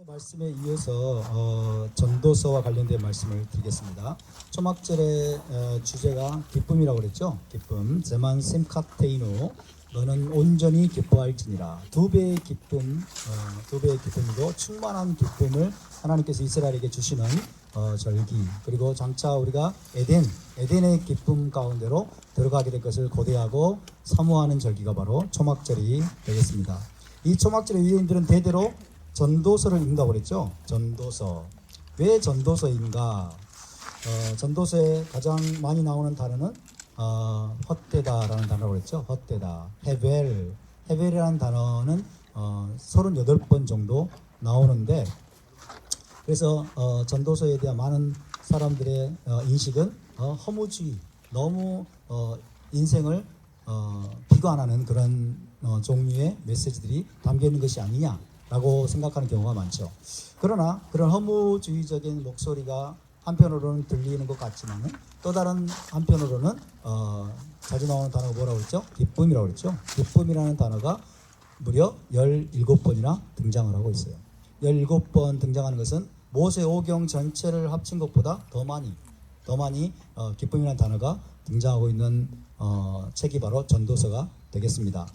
말씀에 이어서 전도서와 관련된 말씀을 드리겠습니다. 초막절의 주제가 기쁨이라고 그랬죠. 기쁨. 제만 심카테이누 너는 온전히 기뻐할지니라. 두 배의 기쁨, 두 배의 기쁨이고 충만한 기쁨을 하나님께서 이스라엘에게 주시는 절기. 그리고 장차 우리가 에덴의 기쁨 가운데로 들어가게 될 것을 고대하고 사모하는 절기가 바로 초막절이 되겠습니다. 이 초막절의 유대인들은 대대로 전도서를 읽는다고 그랬죠. 전도서. 왜 전도서인가? 전도서에 가장 많이 나오는 단어는 헛되다라는 단어라고 그랬죠. 헛되다. 헤벨이라는 단어는 38번 정도 나오는데, 그래서 전도서에 대한 많은 사람들의 인식은 허무주의, 너무 인생을 비관하는 그런 종류의 메시지들이 담겨 있는 것이 아니냐 라고 생각하는 경우가 많죠. 그러나 그런 허무주의적인 목소리가 한편으로는 들리는 것 같지만은 또 다른 한편으로는 자주 나오는 단어가 뭐라고 그랬죠? 기쁨이라고 그랬죠. 기쁨이라는 단어가 무려 17번이나 등장을 하고 있어요. 17번 등장하는 것은 모세오경 전체를 합친 것보다 더 많이 기쁨이라는 단어가 등장하고 있는 책이 바로 전도서가 되겠습니다.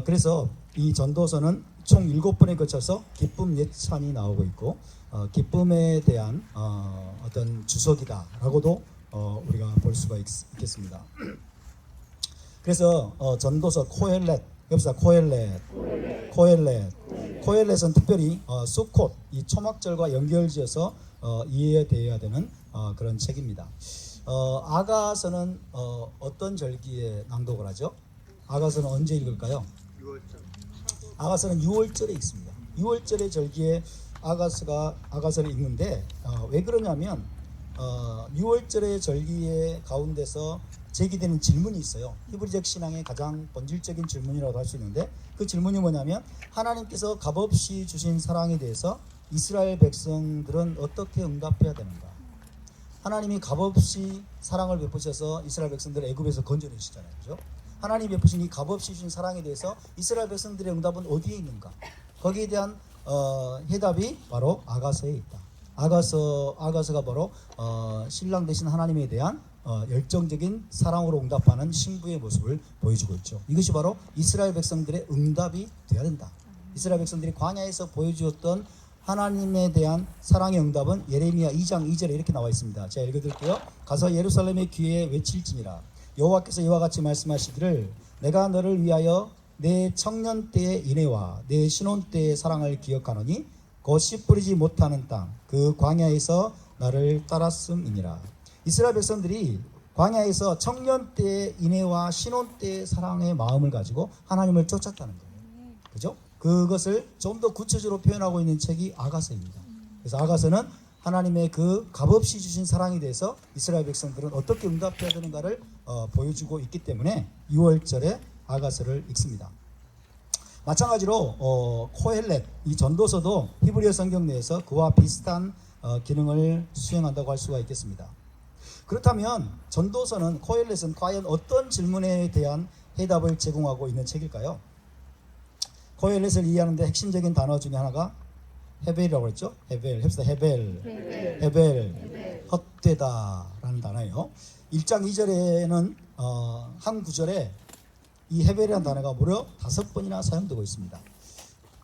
그래서 이 전도서는 총 7번에 걸쳐서 기쁨 예찬이 나오고 있고, 기쁨에 대한 어떤 주석이다라고도 우리가 볼 수가 있겠습니다. 그래서 전도서 코헬렛, 여기서 코헬렛은 특별히 수콧, 이 초막절과 연결지어서 이해되어야 되는 그런 책입니다. 아가서는 어떤 절기에 낭독을 하죠? 아가서는 언제 읽을까요? 아가서는 6월절에 읽습니다. 6월절의 절기에 아가서를 읽는데 왜 그러냐면 6월절의 절기의 가운데서 제기되는 질문이 있어요. 히브리적 신앙의 가장 본질적인 질문이라고 할 수 있는데, 그 질문이 뭐냐면 하나님께서 값없이 주신 사랑에 대해서 이스라엘 백성들은 어떻게 응답해야 되는가? 하나님이 값없이 사랑을 베푸셔서 이스라엘 백성들을 애굽에서 건져내시잖아요. 그죠? 하나님이 베푸신 이 값없이 주신 사랑에 대해서 이스라엘 백성들의 응답은 어디에 있는가? 거기에 대한 해답이 바로 아가서에 있다. 아가서가 바로 신랑 되신 하나님에 대한 열정적인 사랑으로 응답하는 신부의 모습을 보여주고 있죠. 이것이 바로 이스라엘 백성들의 응답이 되어야 된다. 이스라엘 백성들이 광야에서 보여주었던 하나님에 대한 사랑의 응답은 예레미야 2장 2절에 이렇게 나와 있습니다. 제가 읽어드릴게요. 가서 예루살렘의 귀에 외칠지니라. 여호와께서 이와 같이 말씀하시기를 내가 너를 위하여 내 청년 때의 인애와 내 신혼 때의 사랑을 기억하노니 곧 씨 뿌리지 못하는 땅 그 광야에서 나를 따랐음이니라. 이스라엘 백성들이 광야에서 청년 때의 인애와 신혼 때의 사랑의 마음을 가지고 하나님을 쫓았다는 거예요. 그죠? 그것을 좀 더 구체적으로 표현하고 있는 책이 아가서입니다. 그래서 아가서는 하나님의 그 값없이 주신 사랑에 대해서 이스라엘 백성들은 어떻게 응답해야 되는가를 보여주고 있기 때문에 6월절에 아가서를 읽습니다. 마찬가지로 코헬렛, 이 전도서도 히브리어 성경 내에서 그와 비슷한 기능을 수행한다고 할 수가 있겠습니다. 그렇다면 전도서는, 코헬렛은 과연 어떤 질문에 대한 해답을 제공하고 있는 책일까요? 코헬렛을 이해하는데 핵심적인 단어 중에 하나가 헤벨이라고 했죠. 헤벨, 헛되다라는 단어예요. 1장 2절에는 한 구절에 이 헤벨이라는 단어가 무려 5번이나 사용되고 있습니다.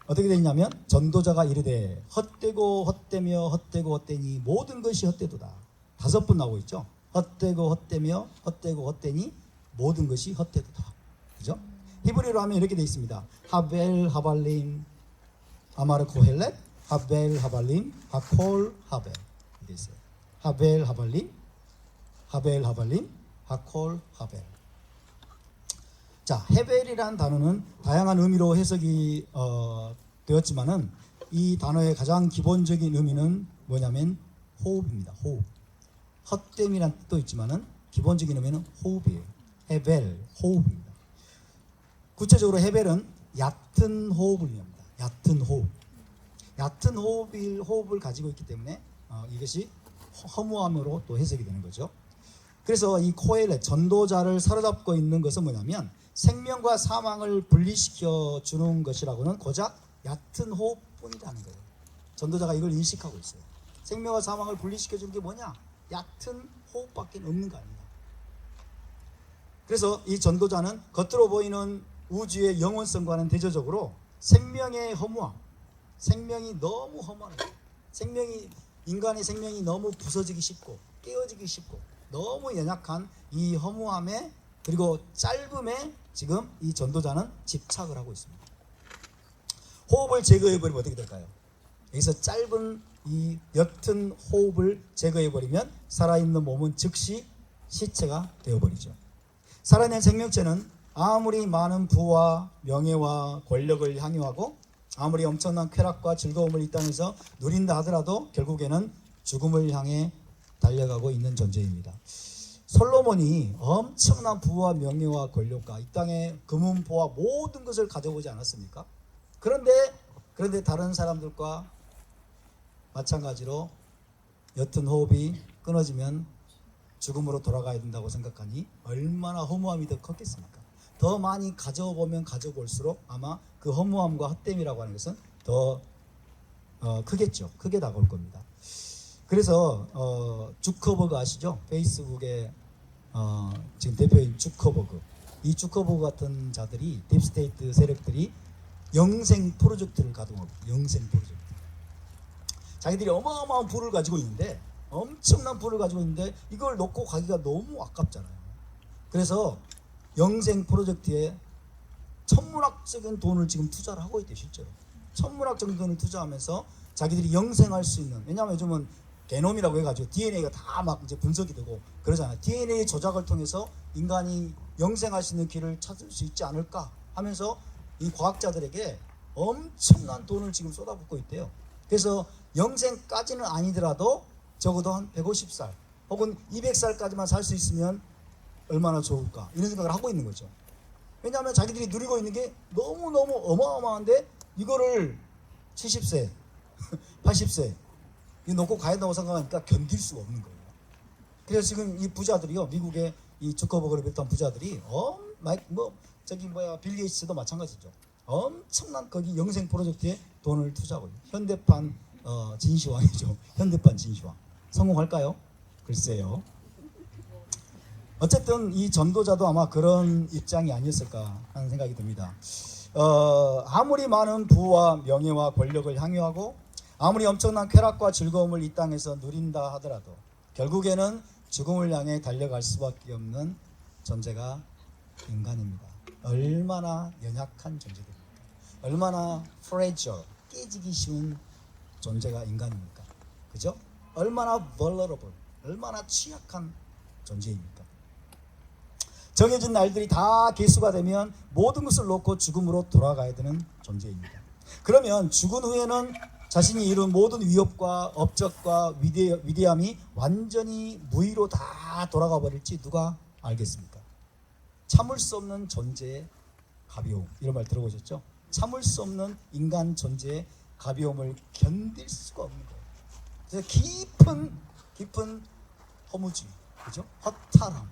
어떻게 되냐면 전도자가 이르되 헛되고 헛되며 헛되고 헛되니 모든 것이 헛되도다. 5번 나오고 있죠. 헛되고 헛되며 헛되고 헛되니 모든 것이 헛되도다. 그죠? 히브리어로 하면 이렇게 되어 있습니다. 하벨 하발림 아마르 코헬렛 하벨 하발림 하콜 하벨 이렇게 있어요. 하벨 하발림 하콜 하벨. 자, 헤벨이라는 단어는 다양한 의미로 해석이 되었지만은 이 단어의 가장 기본적인 의미는 뭐냐면 호흡입니다. 호흡. 헛됨이라는 뜻도 있지만은 기본적인 의미는 호흡이에요. 헤벨, 호흡입니다. 구체적으로 헤벨은 얕은 호흡을 의미합니다. 얕은 호흡. 얕은 호흡을 가지고 있기 때문에 이것이 허무함으로 또 해석이 되는 거죠. 그래서 이 코엘렛, 전도자를 사로잡고 있는 것은 뭐냐면 생명과 사망을 분리시켜 주는 것이라고는 고작 얕은 호흡뿐이라는 거예요. 전도자가 이걸 인식하고 있어요. 생명과 사망을 분리시켜주는 게 뭐냐? 얕은 호흡밖에 없는 거 아닙니다. 그래서 이 전도자는 겉으로 보이는 우주의 영원성과는 대조적으로 생명의 허무함, 생명이 너무 허무한 거예요. 인간의 생명이 너무 부서지기 쉽고 깨어지기 쉽고 너무 연약한 이 허무함에, 그리고 짧음에 지금 이 전도자는 집착을 하고 있습니다. 호흡을 제거해버리면 어떻게 될까요? 여기서 짧은 이 옅은 호흡을 제거해버리면 살아있는 몸은 즉시 시체가 되어버리죠. 살아있는 생명체는 아무리 많은 부와 명예와 권력을 향유하고 아무리 엄청난 쾌락과 즐거움을 이 땅에서 누린다 하더라도 결국에는 죽음을 향해 달려가고 있는 존재입니다. 솔로몬이 엄청난 부와 명예와 권력과 이 땅의 금은보화 모든 것을 가져오지 않았습니까? 그런데 다른 사람들과 마찬가지로 옅은 호흡이 끊어지면 죽음으로 돌아가야 된다고 생각하니 얼마나 허무함이 더 컸겠습니까? 더 많이 가져보면 가져볼수록 아마 그 허무함과 헛됨이라고 하는 것은 더 크겠죠. 크게 다가올 겁니다. 그래서 주커버그 아시죠? 페이스북의 지금 대표인 주커버그, 이 주커버그 같은 자들이, 딥스테이트 세력들이 영생 프로젝트를 가동하고, 영생 프로젝트, 자기들이 어마어마한 부를 가지고 있는데, 엄청난 부를 가지고 있는데 이걸 놓고 가기가 너무 아깝잖아요. 그래서 영생 프로젝트에 천문학적인 돈을 지금 투자를 하고 있대요. 실제로 천문학적인 돈을 투자하면서 자기들이 영생할 수 있는, 왜냐하면 요즘은 게놈이라고 해가지고 DNA가 다 막 이제 분석이 되고 그러잖아요. DNA 조작을 통해서 인간이 영생할 수 있는 길을 찾을 수 있지 않을까 하면서 이 과학자들에게 엄청난 돈을 지금 쏟아붓고 있대요. 그래서 영생까지는 아니더라도 적어도 한 150살 혹은 200살까지만 살 수 있으면 얼마나 좋을까, 이런 생각을 하고 있는 거죠. 왜냐하면 자기들이 누리고 있는 게 너무너무 어마어마한데 이거를 70세 80세 놓고 가야 한다고 생각하니까 견딜 수가 없는 거예요. 그래서 지금 이 부자들이요, 미국의 이 주커버그를 비롯한 부자들이 빌 게이츠도 마찬가지죠. 엄청난 거기 영생 프로젝트에 돈을 투자하고 있어요. 현대판 진시황이죠. 현대판 진시황. 성공할까요? 글쎄요. 어쨌든 이 전도자도 아마 그런 입장이 아니었을까 하는 생각이 듭니다. 아무리 많은 부와 명예와 권력을 향유하고 아무리 엄청난 쾌락과 즐거움을 이 땅에서 누린다 하더라도 결국에는 죽음을 향해 달려갈 수밖에 없는 존재가 인간입니다. 얼마나 연약한 존재들입니까? 얼마나 fragile, 깨지기 쉬운 존재가 인간입니까? 그죠? 얼마나 vulnerable, 얼마나 취약한 존재입니까? 정해진 날들이 다 개수가 되면 모든 것을 놓고 죽음으로 돌아가야 되는 존재입니다. 그러면 죽은 후에는 자신이 이룬 모든 위협과 업적과 위대함이 완전히 무의로 다 돌아가 버릴지 누가 알겠습니까? 참을 수 없는 존재의 가벼움, 이런 말 들어보셨죠? 참을 수 없는 인간 존재의 가벼움을 견딜 수가 없는 거예요. 그래서 깊은 허무주의, 그죠? 허탈함,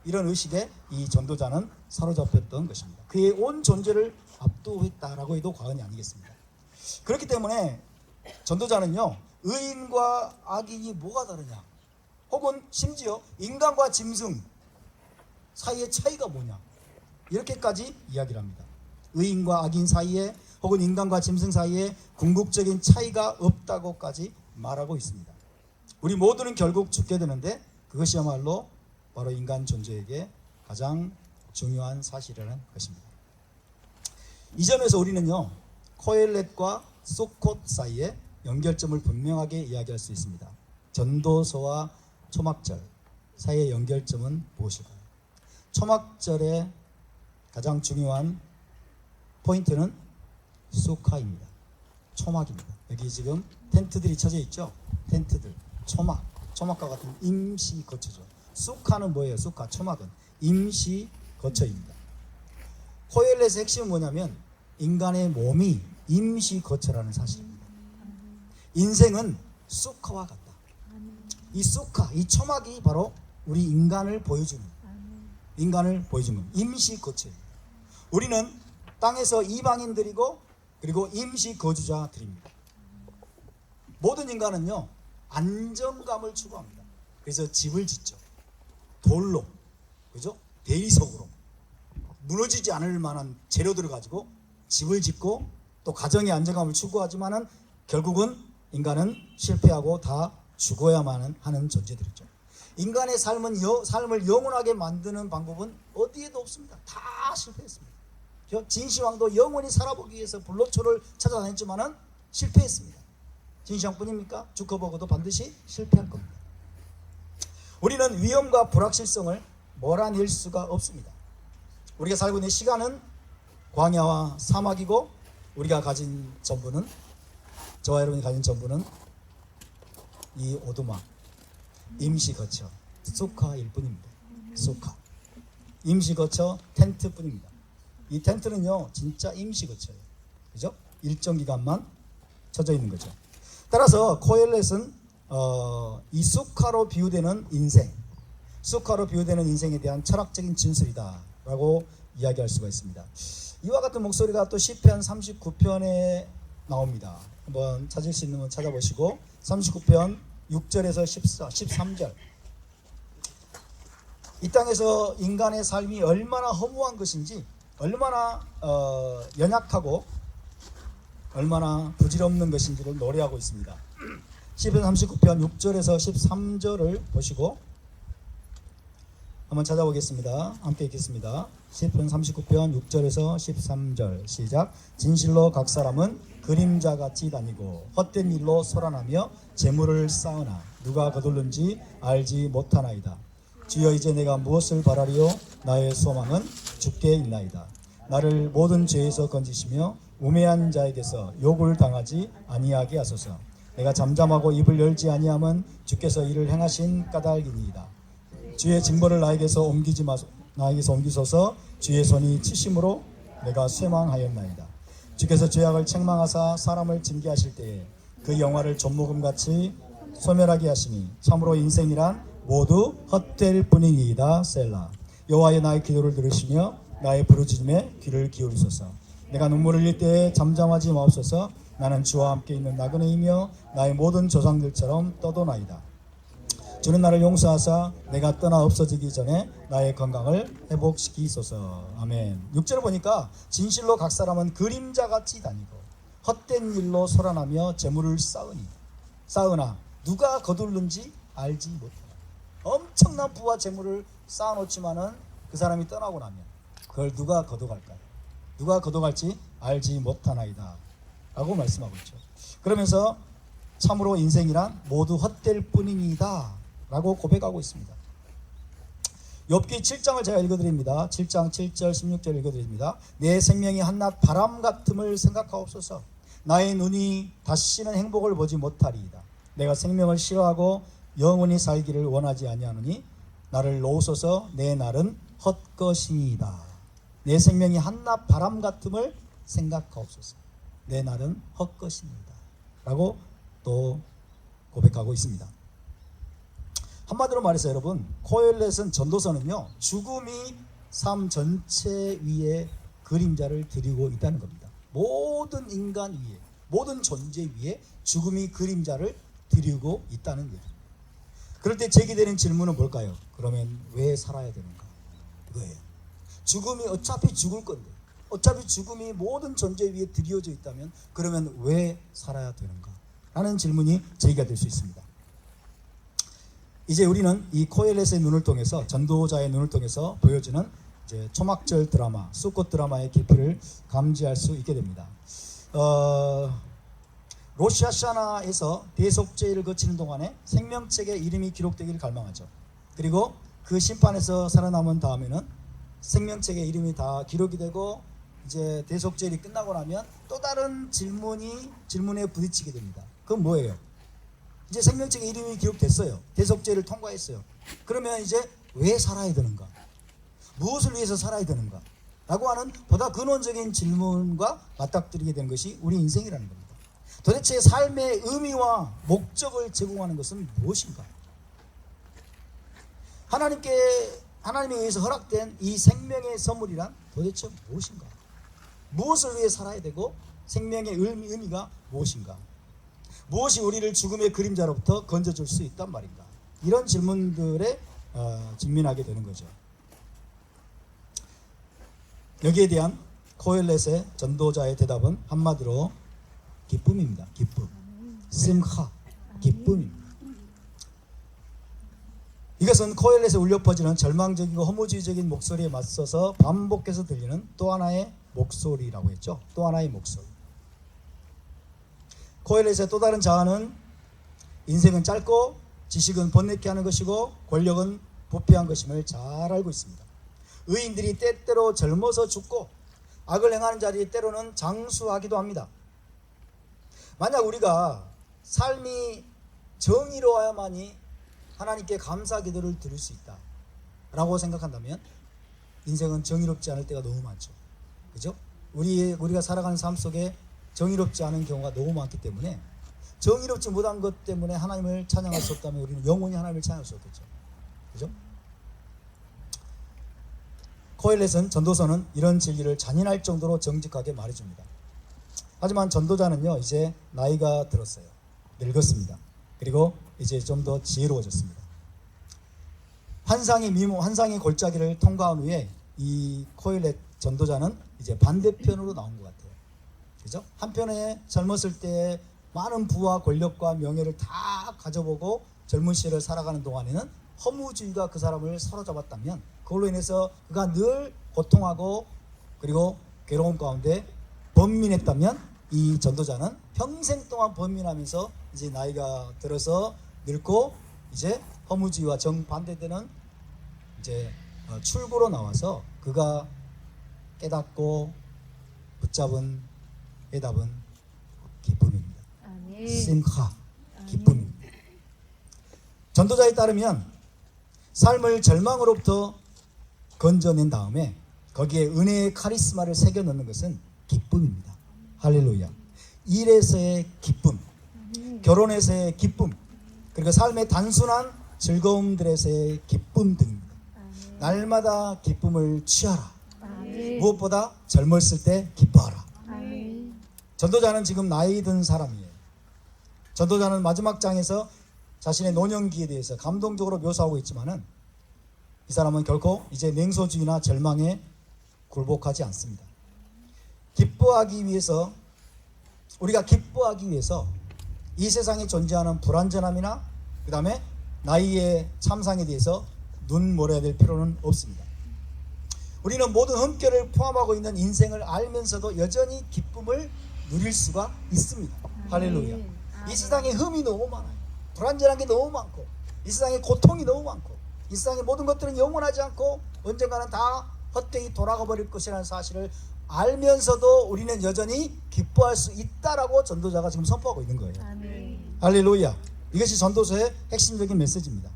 이런 의식에 이 전도자는 사로잡혔던 것입니다. 그의 온 존재를 압도했다라고 해도 과언이 아니겠습니다. 그렇기 때문에 전도자는요, 의인과 악인이 뭐가 다르냐, 혹은 심지어 인간과 짐승 사이의 차이가 뭐냐, 이렇게까지 이야기를 합니다. 의인과 악인 사이에 혹은 인간과 짐승 사이에 궁극적인 차이가 없다고까지 말하고 있습니다. 우리 모두는 결국 죽게 되는데 그것이야말로 바로 인간 존재에게 가장 중요한 사실이라는 것입니다. 이 점에서 우리는요, 코엘렛과 소콧 사이의 연결점을 분명하게 이야기할 수 있습니다. 전도서와 초막절 사이의 연결점은 무엇일까요? 초막절의 가장 중요한 포인트는 수카입니다. 초막입니다. 여기 지금 텐트들이 쳐져 있죠? 텐트들, 초막과 같은 임시 거처죠. 수카는 뭐예요? 수카, 초막은 임시 거처입니다. 코엘렛의 핵심은 뭐냐면 인간의 몸이 임시 거처라는 사실입니다. 인생은 수카와 같다. 이 수카, 이 초막이 바로 우리 인간을 보여주는 임시 거처입니다. 우리는 땅에서 이방인들이고 그리고 임시 거주자들입니다. 모든 인간은요 안정감을 추구합니다. 그래서 집을 짓죠. 돌로, 그죠? 대리석으로 무너지지 않을 만한 재료들을 가지고 집을 짓고 또 가정의 안정감을 추구하지만은 결국은 인간은 실패하고 다 죽어야만 하는 존재들이죠. 인간의 삶을 영원하게 만드는 방법은 어디에도 없습니다. 다 실패했습니다. 진시황도 영원히 살아보기 위해서 불로초를 찾아다녔지만은 실패했습니다. 진시황뿐입니까? 주커버그도 반드시 실패할 겁니다. 우리는 위험과 불확실성을 몰아낼 수가 없습니다. 우리가 살고 있는 시간은 광야와 사막이고 우리가 가진 전부는, 저와 여러분이 가진 전부는 이 오두막, 임시거처, 수카일 뿐입니다. 수카, 임시거처, 텐트뿐입니다. 이 텐트는요 진짜 임시거처예요. 그죠? 일정 기간만 쳐져 있는 거죠. 따라서 코엘렛은 이 수카로 비유되는 인생, 수카로 비유되는 인생에 대한 철학적인 진술이다 라고 이야기할 수가 있습니다. 이와 같은 목소리가 또 시편 39편에 나옵니다. 한번 찾을 수 있는 분 찾아보시고 39편 6절에서 13절. 이 땅에서 인간의 삶이 얼마나 허무한 것인지, 얼마나 연약하고 얼마나 부질없는 것인지를 노래하고 있습니다. 시편 39편 6절에서 13절을 보시고 한번 찾아보겠습니다. 함께 읽겠습니다. 시편 39편 6절에서 13절 시작. 진실로 각 사람은 그림자같이 다니고 헛된 일로 소란하며 재물을 쌓으나 누가 거둘는지 알지 못하나이다. 주여 이제 내가 무엇을 바라리요? 나의 소망은 주께 있나이다. 나를 모든 죄에서 건지시며 우매한 자에게서 욕을 당하지 아니하게 하소서. 내가 잠잠하고 입을 열지 아니함은 주께서 이를 행하신 까닭이니이다. 주의 징벌을 나에게서 옮기소서. 주의 손이 치심으로 내가 쇠망하였나이다. 주께서 죄악을 책망하사 사람을 징계하실 때에 그 영화를 좀목음같이 소멸하게 하시니 참으로 인생이란 모두 헛될 뿐이니이다. 셀라. 여호와여 나의 기도를 들으시며 나의 부르짖음에 귀를 기울이소서. 내가 눈물을 흘릴 때에 잠잠하지 마옵소서. 나는 주와 함께 있는 나그네이며 나의 모든 조상들처럼 떠도나이다. 주는 나를 용서하사 내가 떠나 없어지기 전에 나의 건강을 회복시키소서. 아멘. 6절을 보니까 진실로 각 사람은 그림자같이 다니고 헛된 일로 소란하며 재물을 쌓으나 누가 거둘는지 알지 못하라. 엄청난 부와 재물을 쌓아놓지만은 그 사람이 떠나고 나면 그걸 누가 거둬갈까요? 누가 거둬갈지 알지 못하나이다 라고 말씀하고 있죠. 그러면서 참으로 인생이란 모두 헛될 뿐이니다 라고 고백하고 있습니다. 욥기 7장을 제가 읽어드립니다. 7장 7절 16절 읽어드립니다. 내 생명이 한낱 바람 같음을 생각하옵소서. 나의 눈이 다시는 행복을 보지 못하리이다. 내가 생명을 싫어하고 영원히 살기를 원하지 아니하노니 나를 놓으소서. 내 날은 헛것이니이다. 내 생명이 한낱 바람 같음을 생각하옵소서. 내 날은 헛것이니이다 라고 또 고백하고 있습니다. 한마디로 말해서 여러분, 코엘렛은 전도서는요 죽음이 삶 전체 위에 그림자를 드리고 있다는 겁니다. 모든 인간 위에, 모든 존재 위에 죽음이 그림자를 드리고 있다는 얘기입니다. 그럴 때 제기되는 질문은 뭘까요? 그러면 왜 살아야 되는가? 이거예요. 죽음이 어차피 죽을 건데, 어차피 죽음이 모든 존재 위에 드려져 있다면 그러면 왜 살아야 되는가? 라는 질문이 제기가 될 수 있습니다. 이제 우리는 이 코엘렛의 눈을 통해서, 전도자의 눈을 통해서 보여주는 이제 초막절 드라마, 수꽃 드라마의 깊이를 감지할 수 있게 됩니다. 로시아샤나에서 대속죄를 거치는 동안에 생명책에 이름이 기록되기를 갈망하죠. 그리고 그 심판에서 살아남은 다음에는 생명책에 이름이 다 기록이 되고 이제 대속죄일이 끝나고 나면 또 다른 질문에 부딪히게 됩니다. 그건 뭐예요? 이제 생명책에 이름이 기록됐어요. 대속죄를 통과했어요. 그러면 이제 왜 살아야 되는가? 무엇을 위해서 살아야 되는가? 라고 하는 보다 근원적인 질문과 맞닥뜨리게 된 것이 우리 인생이라는 겁니다. 도대체 삶의 의미와 목적을 제공하는 것은 무엇인가? 하나님에 의해서 허락된 이 생명의 선물이란 도대체 무엇인가? 무엇을 위해 살아야 되고 생명의 의미가 무엇인가? 무엇이 우리를 죽음의 그림자로부터 건져줄 수 있단 말인가? 이런 질문들에 직면하게 되는 거죠. 여기에 대한 코엘렛의 전도자의 대답은 한마디로 기쁨입니다. 기쁨. 심하. 기쁨입니다. 이것은 코엘렛에 울려 퍼지는 절망적이고 허무주의적인 목소리에 맞서서 반복해서 들리는 또 하나의 목소리라고 했죠. 또 하나의 목소리. 코엘렛의 또 다른 자아는 인생은 짧고 지식은 번뇌케 하는 것이고 권력은 부패한 것임을 잘 알고 있습니다. 의인들이 때때로 젊어서 죽고 악을 행하는 자들이 때로는 장수하기도 합니다. 만약 우리가 삶이 정의로워야만이 하나님께 감사 기도를 드릴 수 있다 라고 생각한다면 인생은 정의롭지 않을 때가 너무 많죠. 그죠? 우리가 살아가는 삶 속에 정의롭지 않은 경우가 너무 많기 때문에 정의롭지 못한 것 때문에 하나님을 찬양할 수 없다면 우리는 영원히 하나님을 찬양할 수 없겠죠. 그죠? 코엘렛은 전도서는 이런 진리를 잔인할 정도로 정직하게 말해줍니다. 하지만 전도자는요 이제 나이가 들었어요. 늙었습니다. 그리고 이제 좀 더 지혜로워졌습니다. 환상의 골짜기를 통과한 후에 이 코엘렛 전도자는 이제 반대편으로 나온 것 같아요. 그죠? 한편에 젊었을 때 많은 부와 권력과 명예를 다 가져보고 젊은 시절을 살아가는 동안에는 허무주의가 그 사람을 사로잡았다면 그걸로 인해서 그가 늘 고통하고 그리고 괴로움 가운데 번민했다면 이 전도자는 평생 동안 번민하면서 이제 나이가 들어서 늙고 이제 허무주의와 정반대되는 이제 출구로 나와서 그가 깨닫고 붙잡은 해답은 기쁨입니다. 심하, 기쁨입니다. 전도자에 따르면 삶을 절망으로부터 건져낸 다음에 거기에 은혜의 카리스마를 새겨 넣는 것은 기쁨입니다. 할렐루야. 일에서의 기쁨, 결혼에서의 기쁨, 그리고 삶의 단순한 즐거움들에서의 기쁨 등입니다. 날마다 기쁨을 취하라. 무엇보다 젊었을 때 기뻐하라. 전도자는 지금 나이 든 사람이에요. 전도자는 마지막 장에서 자신의 노년기에 대해서 감동적으로 묘사하고 있지만은 이 사람은 결코 이제 냉소주의나 절망에 굴복하지 않습니다. 우리가 기뻐하기 위해서 이 세상에 존재하는 불완전함이나 그 다음에 나이의 참상에 대해서 눈멀어야 될 필요는 없습니다. 우리는 모든 흠결을 포함하고 있는 인생을 알면서도 여전히 기쁨을 누릴 수가 있습니다. 할렐루야. 이 세상에 흠이 너무 많아요. 불완전한 게 너무 많고 이 세상에 고통이 너무 많고 이 세상의 모든 것들은 영원하지 않고 언젠가는 다 헛되이 돌아가 버릴 것이라는 사실을 알면서도 우리는 여전히 기뻐할 수 있다라고 전도자가 지금 선포하고 있는 거예요. 아멘. 할렐루야. 이것이 전도서의 핵심적인 메시지입니다.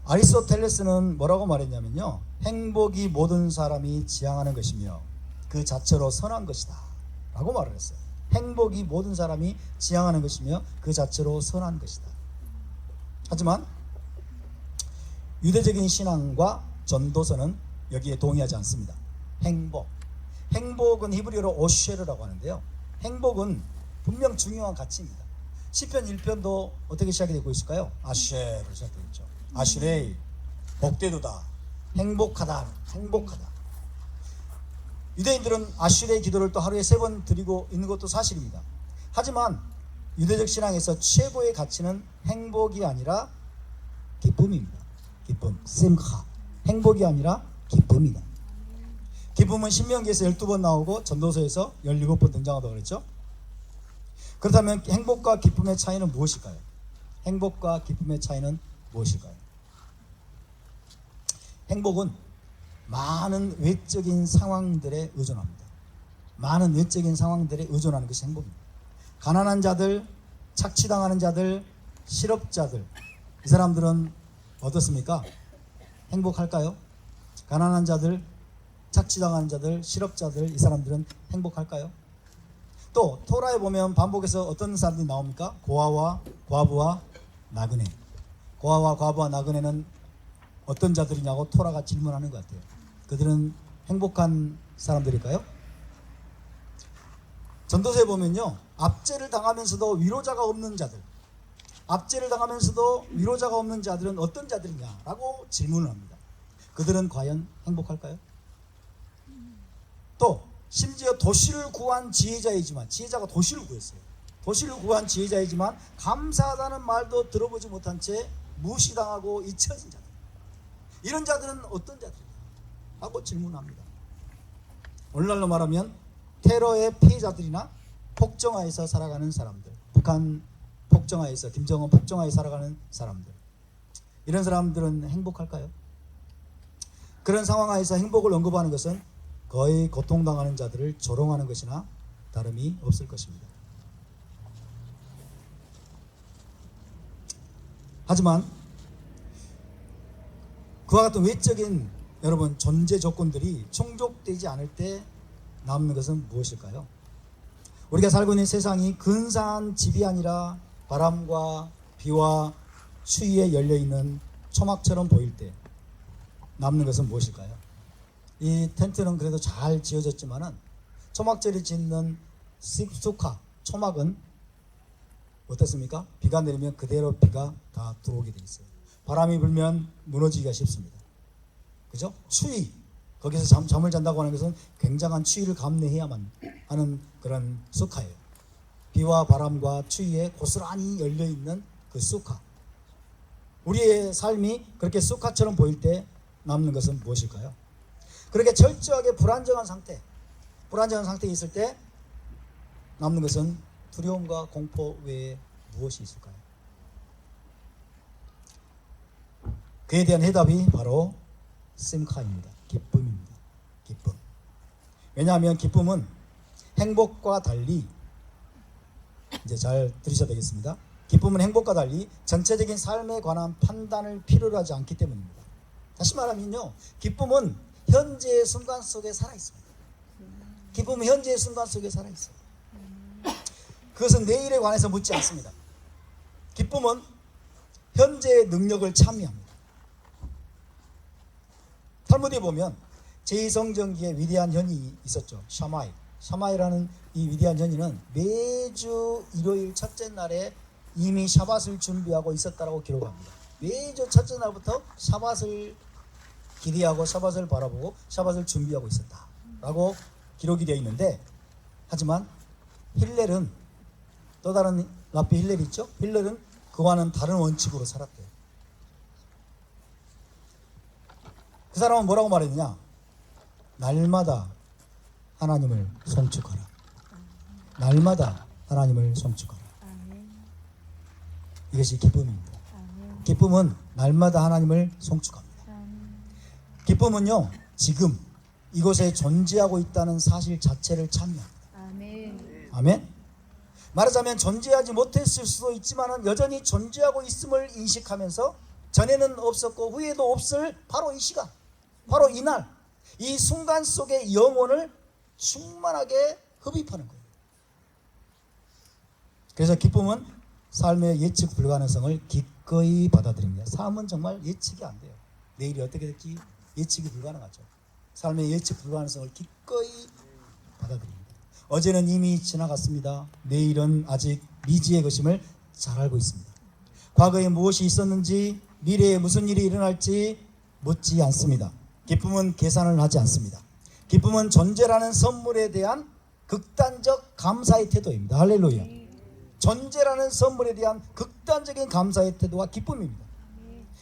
아리스토텔레스는 뭐라고 말했냐면요, 행복이 모든 사람이 지향하는 것이며 그 자체로 선한 것이다 라고 말을 했어요. 행복이 모든 사람이 지향하는 것이며 그 자체로 선한 것이다. 하지만 유대적인 신앙과 전도서는 여기에 동의하지 않습니다. 행복은 히브리어로 오쉐르라고 하는데요, 행복은 분명 중요한 가치입니다. 시편 1편도 어떻게 시작이 되고 있을까요? 아쉐로 시작되어 있죠. 아슈레이, 복되도다, 행복하다. 유대인들은 아슈레이 기도를 또 하루에 3번 드리고 있는 것도 사실입니다. 하지만 유대적 신앙에서 최고의 가치는 행복이 아니라 기쁨입니다. 기쁨, 심하. 행복이 아니라 기쁨이다. 기쁨은 신명기에서 12번 나오고 전도서에서 17번 등장하다고 그랬죠. 그렇다면 행복과 기쁨의 차이는 무엇일까요? 행복과 기쁨의 차이는 무엇일까요? 행복은 많은 외적인 상황들에 의존합니다. 많은 외적인 상황들에 의존하는 것이 행복입니다. 가난한 자들, 착취당하는 자들, 실업자들, 이 사람들은 어떻습니까? 행복할까요? 가난한 자들, 착취당하는 자들, 실업자들, 이 사람들은 행복할까요? 또 토라에 보면 반복해서 어떤 사람들이 나옵니까? 고아와 과부와 나그네. 고아와 과부와 나그네는 어떤 자들이냐고 토라가 질문하는 것 같아요. 그들은 행복한 사람들일까요? 전도서에 보면요, 압제를 당하면서도 위로자가 없는 자들, 압제를 당하면서도 위로자가 없는 자들은 어떤 자들이냐라고 질문을 합니다. 그들은 과연 행복할까요? 또 심지어 도시를 구한 지혜자이지만, 지혜자가 도시를 구했어요. 도시를 구한 지혜자이지만 감사하다는 말도 들어보지 못한 채 무시당하고 잊혀진 자들, 이런 자들은 어떤 자들이냐 라고 질문합니다. 오늘날로 말하면 테러의 피해자들이나 폭정하에서 살아가는 사람들, 북한 폭정하에서, 김정은 폭정하에 살아가는 사람들, 이런 사람들은 행복할까요? 그런 상황 하에서 행복을 언급하는 것은 거의 고통당하는 자들을 조롱하는 것이나 다름이 없을 것입니다. 하지만 그와 같은 외적인 여러분 존재 조건들이 충족되지 않을 때 남는 것은 무엇일까요? 우리가 살고 있는 세상이 근사한 집이 아니라 바람과 비와 추위에 열려있는 초막처럼 보일 때 남는 것은 무엇일까요? 이 텐트는 그래도 잘 지어졌지만은 초막절이 짓는 숲수카, 초막은 어떻습니까? 비가 내리면 그대로 비가 다 들어오게 돼 있어요. 바람이 불면 무너지기가 쉽습니다. 그죠? 추위, 거기서 잠을 잔다고 하는 것은 굉장한 추위를 감내해야만 하는 그런 수카예요. 비와 바람과 추위에 고스란히 열려있는 그 수카, 우리의 삶이 그렇게 수카처럼 보일 때 남는 것은 무엇일까요? 그렇게 철저하게 불안정한 상태에 있을 때 남는 것은 두려움과 공포 외에 무엇이 있을까요? 그에 대한 해답이 바로 심카입니다. 기쁨입니다. 기쁨. 왜냐하면 기쁨은 행복과 달리, 이제 잘 들으셔야 되겠습니다. 기쁨은 행복과 달리 전체적인 삶에 관한 판단을 필요로 하지 않기 때문입니다. 다시 말하면요, 기쁨은 현재의 순간 속에 살아있습니다. 기쁨은 현재의 순간 속에 살아있어요. 그것은 내일에 관해서 묻지 않습니다. 기쁨은 현재의 능력을 찬미합니다. 탈무드에 보면 제2성전기에 위대한 현이 있었죠. 샤마이라는 이 위대한 현이는 매주 일요일 첫째 날에 이미 샤밧을 준비하고 있었다라고 기록합니다. 매주 첫째 날부터 샤밧을 기대하고 샤밧을 바라보고 샤밧을 준비하고 있었다라고 기록이 되어 있는데, 하지만 힐렐은, 또 다른 랍비 힐렐 있죠? 힐렐은 그와는 다른 원칙으로 살았대요. 그 사람은 뭐라고 말했느냐? 날마다 하나님을 송축하라. 날마다 하나님을 송축하라. 이것이 기쁨입니다. 기쁨은 날마다 하나님을 송축합니다. 기쁨은요, 지금 이곳에 존재하고 있다는 사실 자체를 찬미합니다. 아멘. 말하자면 존재하지 못했을 수도 있지만 여전히 존재하고 있음을 인식하면서 전에는 없었고 후에도 없을 바로 이 시간, 바로 이날, 이 순간 속의 영혼을 충만하게 흡입하는 거예요. 그래서 기쁨은 삶의 예측 불가능성을 기꺼이 받아들입니다. 삶은 정말 예측이 안 돼요. 내일이 어떻게 될지 예측이 불가능하죠. 삶의 예측 불가능성을 기꺼이 받아들입니다. 어제는 이미 지나갔습니다. 내일은 아직 미지의 것임을 잘 알고 있습니다. 과거에 무엇이 있었는지, 미래에 무슨 일이 일어날지 묻지 않습니다. 기쁨은 계산을 하지 않습니다. 기쁨은 존재라는 선물에 대한 극단적 감사의 태도입니다. 할렐루야. 존재라는 선물에 대한 극단적인 감사의 태도가 기쁨입니다.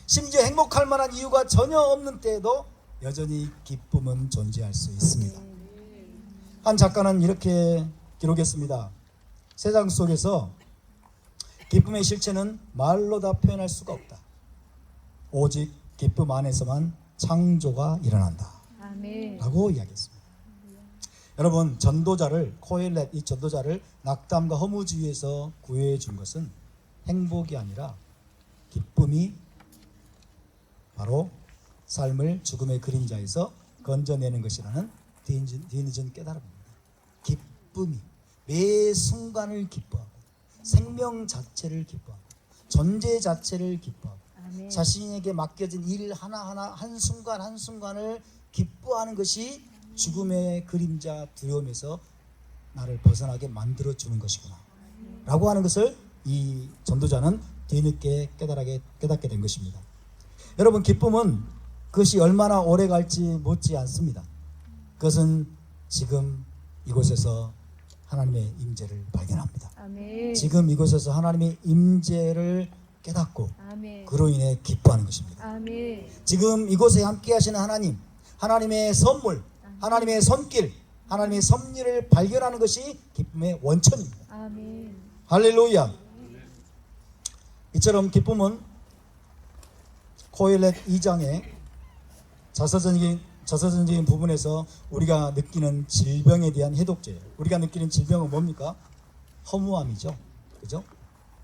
심지어 행복할 만한 이유가 전혀 없는 때에도 여전히 기쁨은 존재할 수 있습니다. 한 작가는 이렇게 기록했습니다. 세상 속에서 기쁨의 실체는 말로 다 표현할 수가 없다. 오직 기쁨 안에서만 창조가 일어난다. 아멘. 라고 이야기했습니다. 여러분, 전도자를, 코엘렛, 이 전도자를 낙담과 허무주의에서 구해해 준 것은 행복이 아니라 기쁨이 바로 삶을 죽음의 그림자에서 건져내는 것이라는 뒤늦은 깨달음입니다. 기쁨이 매 순간을 기뻐하고 생명 자체를 기뻐하고 존재 자체를 기뻐하고 아멘. 자신에게 맡겨진 일 하나하나 한순간 한순간을 기뻐하는 것이 죽음의 그림자 두려움에서 나를 벗어나게 만들어 주는 것이구나 라고 하는 것을 이 전도자는 뒤늦게 깨닫게 된 것입니다. 여러분, 기쁨은 그것이 얼마나 오래 갈지 묻지 않습니다. 그것은 지금 이곳에서 하나님의 임재를 발견합니다. 아멘. 지금 이곳에서 하나님의 임재를 깨닫고 아멘. 그로 인해 기뻐하는 것입니다. 아멘. 지금 이곳에 함께 하시는 하나님, 하나님의 선물, 하나님의 손길, 하나님의 섭리를 발견하는 것이 기쁨의 원천입니다. 아멘. 할렐루야. 이처럼 기쁨은 코엘렛 2장의 자서전적인 부분에서 우리가 느끼는 질병에 대한 해독제예요. 우리가 느끼는 질병은 뭡니까? 허무함이죠. 그죠?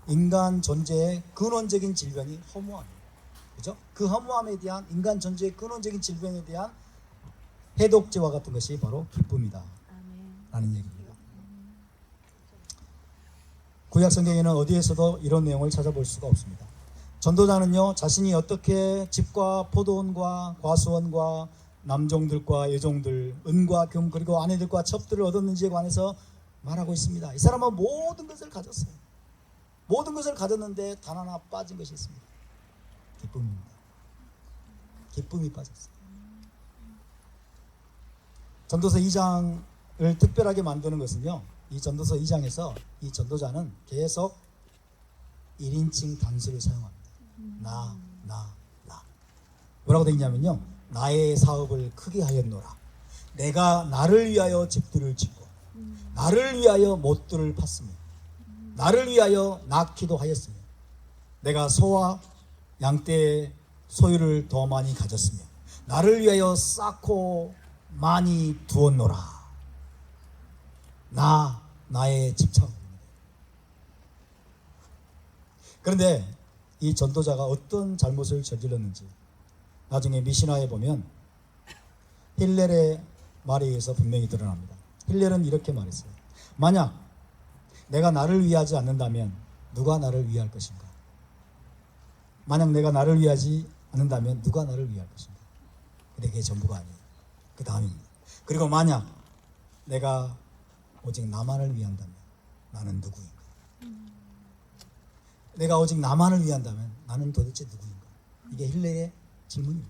인간 존재의 근원적인 질병이 허무함이에요. 그죠? 그 허무함에 대한 인간 존재의 근원적인 질병에 대한 해독제와 같은 것이 바로 기쁨이다 라는 얘기입니다. 구약 성경에는 어디에서도 이런 내용을 찾아볼 수가 없습니다. 전도자는요, 자신이 어떻게 집과 포도원과 과수원과 남종들과 여종들, 은과 금, 그리고 아내들과 첩들을 얻었는지에 관해서 말하고 있습니다. 이 사람은 모든 것을 가졌어요. 모든 것을 가졌는데 단 하나 빠진 것이 있습니다. 기쁨입니다. 기쁨이 빠졌어요. 전도서 2장을 특별하게 만드는 것은요, 이 전도서 2장에서 이 전도자는 계속 1인칭 단수를 사용합니다. 나. 뭐라고 되어 있냐면요, 나의 사업을 크게 하였노라. 내가 나를 위하여 집들을 짓고 나를 위하여 못들을 팠으며 나를 위하여 낳기도 하였으며 내가 소와 양떼의 소유를 더 많이 가졌으며 나를 위하여 쌓고 많이 두었노라. 나의 집착입니다. 그런데 이 전도자가 어떤 잘못을 저질렀는지 나중에 미시나에 보면 힐렐의 말에 의해서 분명히 드러납니다. 힐렐은 이렇게 말했어요. 만약 내가 나를 위하지 않는다면 누가 나를 위할 것인가? 만약 내가 나를 위하지 않는다면 누가 나를 위할 것인가? 근데 그게 전부가 아니에요. 그 다음입니다. 그리고 만약 내가 오직 나만을 위한다면 나는 누구인가? 내가 오직 나만을 위한다면 나는 도대체 누구인가? 이게 힐렐의 질문입니다.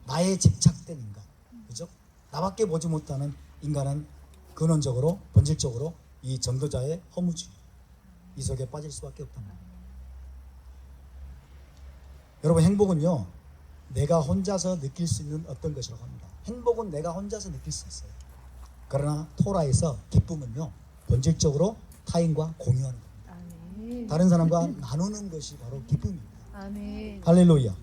나의 집착된 인간, 그죠? 나밖에 보지 못하는 인간은 근원적으로, 본질적으로 이 전도자의 허무주의, 이 속에 빠질 수밖에 없다는 겁니다. 여러분, 행복은요, 내가 혼자서 느낄 수 있는 어떤 것이라고 합니다. 행복은 내가 혼자서 느낄 수 있어요. 그러나 토라에서 기쁨은요, 본질적으로 타인과 공유하는 겁니다. 아멘. 다른 사람과 나누는 것이 바로 기쁨입니다. 아멘. 할렐루야.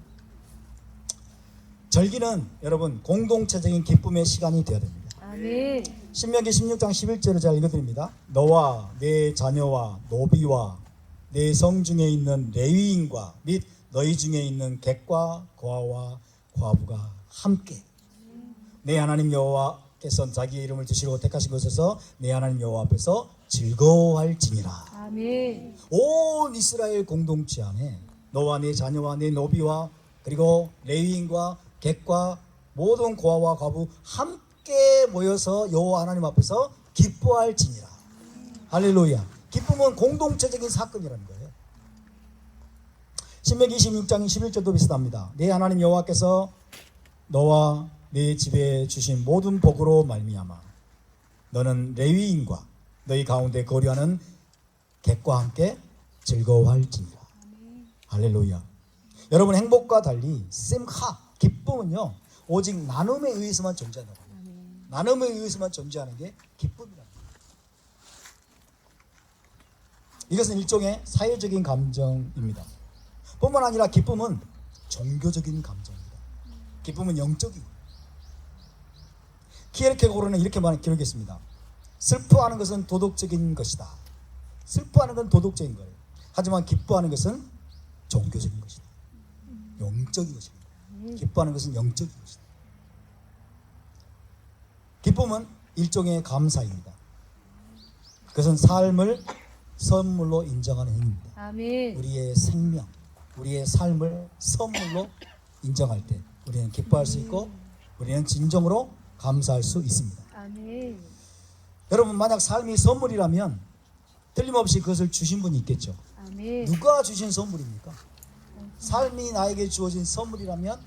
절기는 여러분 공동체적인 기쁨의 시간이 되어야 됩니다. 아멘. 신명기 16장 11절을 제가 읽어드립니다. 너와 내 자녀와 노비와 내 성 중에 있는 레위인과 및 너희 중에 있는 객과 고아와 과부가 함께 내 하나님 여호와께서 자기의 이름을 두시고 택하신 곳에서 내 하나님 여호와 앞에서 즐거워할지니라. 아멘. 온 이스라엘 공동체 안에 너와 내 자녀와 내 노비와 그리고 레위인과 객과 모든 고아와 과부 함께 모여서 여호와 하나님 앞에서 기뻐할지니라. 할렐루야. 기쁨은 공동체적인 사건이라는 거예요. 신명기 26장 11절도 비슷합니다. 내 하나님 여호와께서 너와 내 집에 주신 모든 복으로 말미암아 너는 레위인과 너희 가운데 거류하는 객과 함께 즐거워할지니라. 할렐루야. 여러분, 행복과 달리 심카, 기쁨은요, 오직 나눔에 의해서만 존재한다고 합니다. 나눔에 의해서만 존재하는 게 기쁨이랍니다. 이것은 일종의 사회적인 감정입니다. 뿐만 아니라 기쁨은 종교적인 감정입니다. 기쁨은 영적이고. 키에르케고르는 이렇게 기록했습니다. 슬퍼하는 것은 도덕적인 것이다. 슬퍼하는 건 도덕적인 거예요. 하지만 기뻐하는 것은 종교적인 것이다. 영적인 것입니다. 기뻐하는 것은 영적인 것이다. 기쁨은 일종의 감사입니다. 그것은 삶을 선물로 인정하는 행위입니다. 아멘. 우리의 생명, 우리의 삶을 선물로 인정할 때 우리는 기뻐할 수 있고 우리는 진정으로 감사할 수 있습니다. 아멘. 여러분 만약 삶이 선물이라면 틀림없이 그것을 주신 분이 있겠죠. 아멘. 누가 주신 선물입니까? 삶이 나에게 주어진 선물이라면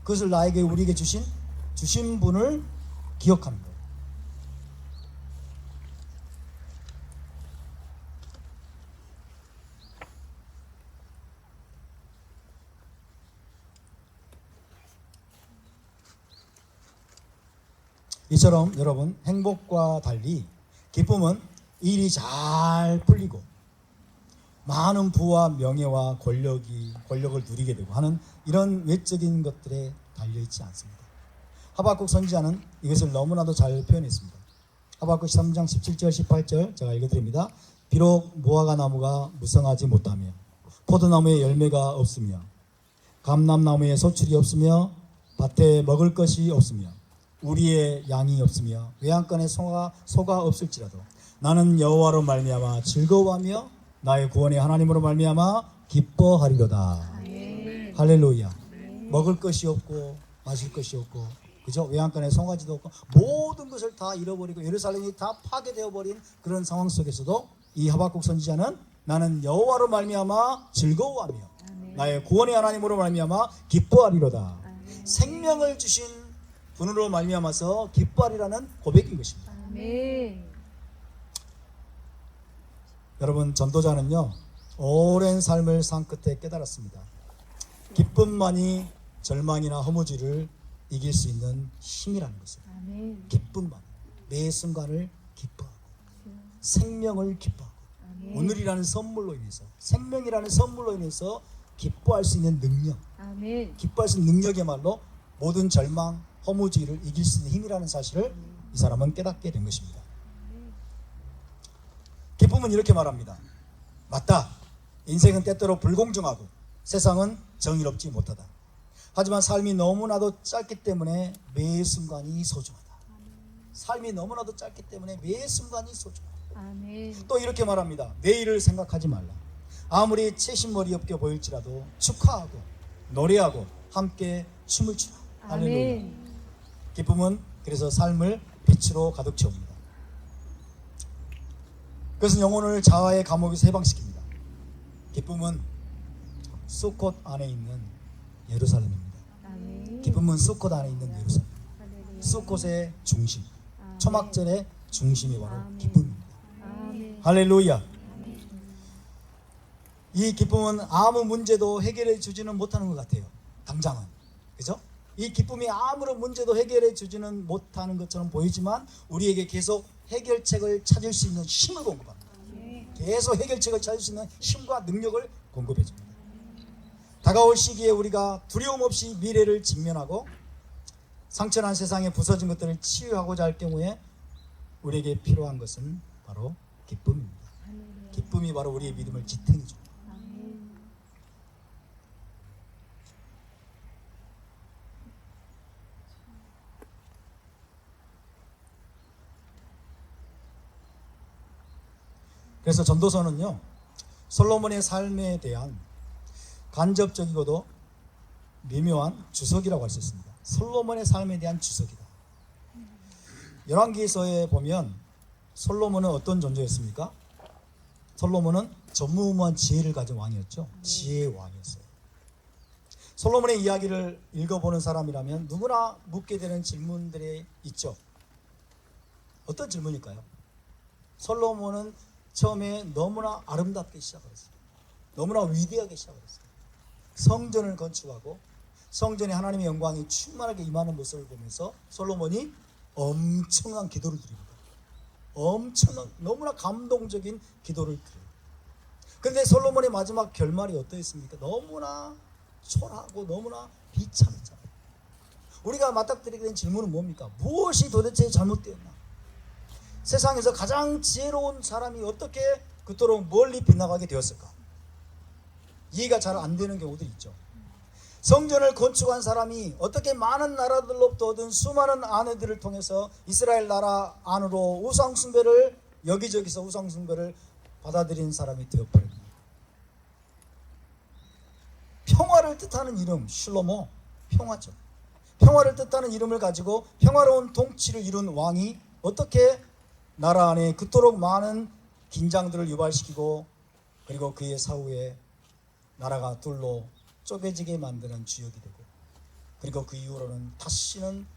그것을 나에게 우리에게 주신 분을 기억하는 거예요. 이처럼 여러분 행복과 달리 기쁨은 일이 잘 풀리고 많은 부와 명예와 권력을 누리게 되고 하는 이런 외적인 것들에 달려있지 않습니다. 하박국 선지자는 이것을 너무나도 잘 표현했습니다. 하박국 3장 17절 18절 제가 읽어드립니다. 비록 무화과 나무가 무성하지 못하며 포도나무에 열매가 없으며 감람나무에 소출이 없으며 밭에 먹을 것이 없으며 우리의 양이 없으며 외양간에 소가 없을지라도 나는 여호와로 말미암아 즐거워하며 나의 구원의 하나님으로 말미암아 기뻐하리로다. 아멘. 할렐루야. 먹을 것이 없고 마실 것이 없고 그죠? 외양간에 송아지도 없고 모든 것을 다 잃어버리고 예루살렘이 다 파괴되어 버린 그런 상황 속에서도 이 하박국 선지자는 나는 여호와로 말미암아 즐거워하며 아멘. 나의 구원의 하나님으로 말미암아 기뻐하리로다. 아멘. 생명을 주신 분으로 말미암아서 기뻐하리라는 고백인 것입니다. 아멘. 여러분 전도자는요 오랜 삶을 산 끝에 깨달았습니다. 기쁨만이 절망이나 허무지를 이길 수 있는 힘이라는 것을. 아멘. 기쁨만 매 순간을 기뻐하고 생명을 기뻐하고 아멘. 오늘이라는 선물로 인해서 생명이라는 선물로 인해서 기뻐할 수 있는 능력, 아멘. 기뻐할 수 있는 능력이야말로 모든 절망, 허무지를 이길 수 있는 힘이라는 사실을 이 사람은 깨닫게 된 것입니다. 기쁨은 이렇게 말합니다. 맞다. 인생은 때때로 불공정하고 세상은 정의롭지 못하다. 하지만 삶이 너무나도 짧기 때문에 매 순간이 소중하다. 삶이 너무나도 짧기 때문에 매 순간이 소중하다. 아멘. 또 이렇게 말합니다. 내일을 생각하지 말라. 아무리 채신머리 없게 보일지라도 축하하고 노래하고 함께 춤을 추라. 할렐루야. 아멘. 기쁨은 그래서 삶을 빛으로 가득 채웁니다. 그것은 영혼을 자아의 감옥에서 해방시킵니다. 기쁨은 수콧 안에 있는 예루살렘입니다. 아멘. 기쁨은 수콧 안에 있는 예루살렘. 할렐루야. 수콧의 중심, 아멘. 초막절의 중심이 바로 아멘. 기쁨입니다. 아멘. 할렐루야. 이 기쁨은 아무 문제도 해결해 주지는 못하는 것 같아요. 당장은. 그죠? 이 기쁨이 아무런 문제도 해결해 주지는 못하는 것처럼 보이지만 우리에게 계속 해결책을 찾을 수 있는 힘을 공급합니다. 계속 해결책을 찾을 수 있는 힘과 능력을 공급해 줍니다. 다가올 시기에 우리가 두려움 없이 미래를 직면하고 상처난 세상에 부서진 것들을 치유하고자 할 경우에 우리에게 필요한 것은 바로 기쁨입니다. 기쁨이 바로 우리의 믿음을 지탱해 줍니다. 아멘. 그래서 전도서는요 솔로몬의 삶에 대한 간접적이고도 미묘한 주석이라고 할 수 있습니다. 솔로몬의 삶에 대한 주석이다. 열왕기서에 보면 솔로몬은 어떤 존재였습니까? 솔로몬은 전무후무한 지혜를 가진 왕이었죠. 지혜의 왕이었어요. 솔로몬의 이야기를 읽어보는 사람이라면 누구나 묻게 되는 질문들이 있죠. 어떤 질문일까요? 솔로몬은 처음에 너무나 아름답게 시작했어요. 너무나 위대하게 시작했어요. 성전을 건축하고 성전에 하나님의 영광이 충만하게 임하는 모습을 보면서 솔로몬이 엄청난 기도를 드립니다. 엄청난 너무나 감동적인 기도를 드려요. 그런데 솔로몬의 마지막 결말이 어떠했습니까? 너무나 초라하고 너무나 비참했잖아요. 우리가 맞닥뜨리게 된 질문은 뭡니까? 무엇이 도대체 잘못되었나? 세상에서 가장 지혜로운 사람이 어떻게 그토록 멀리 빗나가게 되었을까? 이해가 잘 안 되는 경우들이 있죠. 성전을 건축한 사람이 어떻게 많은 나라들로부터 얻은 수많은 아내들을 통해서 이스라엘 나라 안으로 우상숭배를 여기저기서 우상숭배를 받아들인 사람이 되어버립니다. 평화를 뜻하는 이름 슐로모, 평화죠. 평화를 뜻하는 이름을 가지고 평화로운 통치를 이룬 왕이 어떻게 나라 안에 그토록 많은 긴장들을 유발시키고 그리고 그의 사후에 나라가 둘로 쪼개지게 만드는 주역이 되고 그리고 그 이후로는 다시는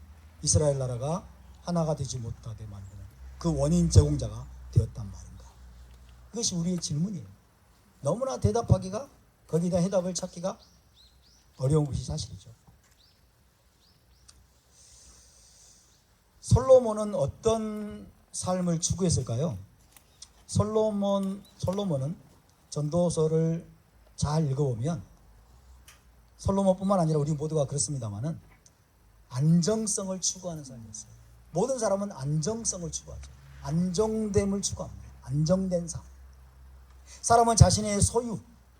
이스라엘 나라가 하나가 되지 못하게 만드는 그 원인 제공자가 되었단 말인가. 그것이 우리의 질문이에요. 너무나 대답하기가 거기다 해답을 찾기가 어려운 것이 사실이죠. 솔로몬은 어떤 삶을 추구했을까요? 솔로몬은 전도서를 잘 읽어보면 솔로몬뿐만 아니라 우리 모두가 그렇습니다만은 안정성을 추구하는 삶이었어요. 모든 사람은 안정성을 추구하죠. 안정됨을 추구합니다. 안정된 삶. 사람은 자신의 소유,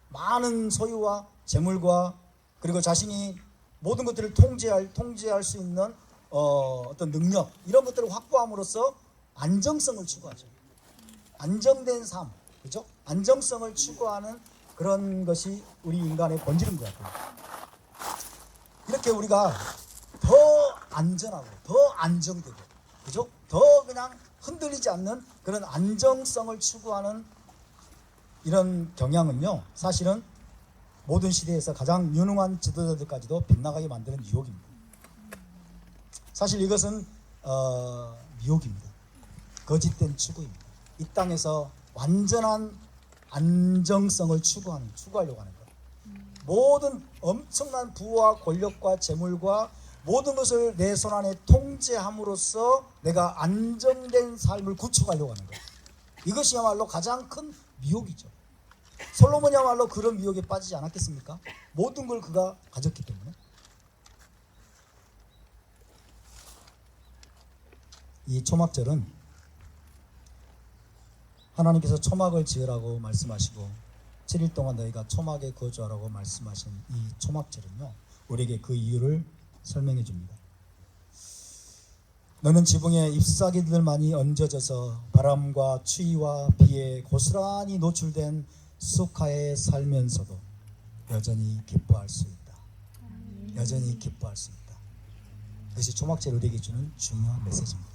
많은 소유와 재물과 그리고 자신이 모든 것들을 통제할 수 있는 어떤 능력 이런 것들을 확보함으로써 안정성을 추구하죠. 안정된 삶, 그죠? 안정성을 추구하는 그런 것이 우리 인간의 본질인 것 같아요. 이렇게 우리가 더 안전하고 더 안정되고, 그죠? 더 그냥 흔들리지 않는 그런 안정성을 추구하는 이런 경향은요, 사실은 모든 시대에서 가장 유능한 지도자들까지도 빗나가게 만드는 유혹입니다. 사실 이것은 미혹입니다. 거짓된 추구입니다. 이 땅에서 완전한 안정성을 추구하려고 하는 것. 모든 엄청난 부와 권력과 재물과 모든 것을 내 손 안에 통제함으로써 내가 안정된 삶을 구축하려고 하는 것. 이것이야말로 가장 큰 미혹이죠. 솔로몬이야말로 그런 미혹에 빠지지 않았겠습니까? 모든 걸 그가 가졌기 때문에. 이 초막절은 하나님께서 초막을 지으라고 말씀하시고 7일 동안 너희가 초막에 거주하라고 말씀하신 이 초막절은요, 우리에게 그 이유를 설명해 줍니다. 너는 지붕에 잎사귀들만이 얹어져서 바람과 추위와 비에 고스란히 노출된 쑥하에 살면서도 여전히 기뻐할 수 있다. 여전히 기뻐할 수 있다. 그것이 초막절 우리에게 주는 중요한 메시지입니다.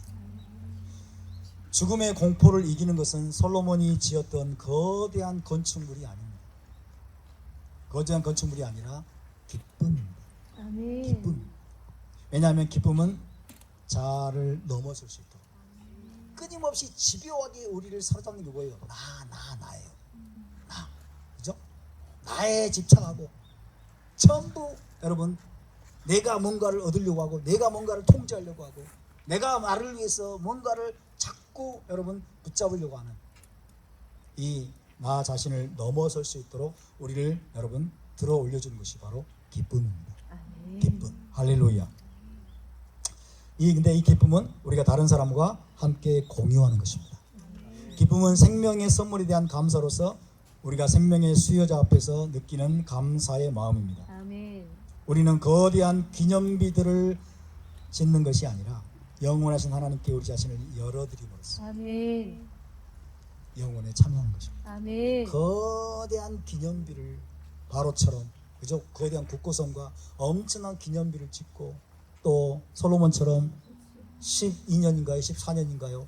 죽음의 공포를 이기는 것은 솔로몬이 지었던 거대한 건축물이 아닙니다. 거대한 건축물이 아니라 기쁨입니다. 아멘. 기쁨. 왜냐하면 기쁨은 자아를 넘어설 수 있도록 끊임없이 집요하게 우리를 사로잡는 게 뭐예요? 나예요. 나. 그죠? 나에 집착하고 전부 여러분 내가 뭔가를 얻으려고 하고 내가 뭔가를 통제하려고 하고 내가 나를 위해서 뭔가를 자꾸 여러분 붙잡으려고 하는 이 나 자신을 넘어설 수 있도록 우리를 여러분 들어 올려주는 것이 바로 기쁨입니다. 아멘. 기쁨. 할렐루야. 근데 이 기쁨은 우리가 다른 사람과 함께 공유하는 것입니다. 기쁨은 생명의 선물에 대한 감사로서 우리가 생명의 수요자 앞에서 느끼는 감사의 마음입니다. 아멘. 우리는 거대한 기념비들을 짓는 것이 아니라 영원하신 하나님께 우리 자신을 열어드림으로써 아멘. 영원에 참여하는 것입니다. 아멘. 거대한 기념비를 바로처럼, 그죠? 거대한 국고성과 엄청난 기념비를 짓고 또 솔로몬처럼 12년인가요? 14년인가요?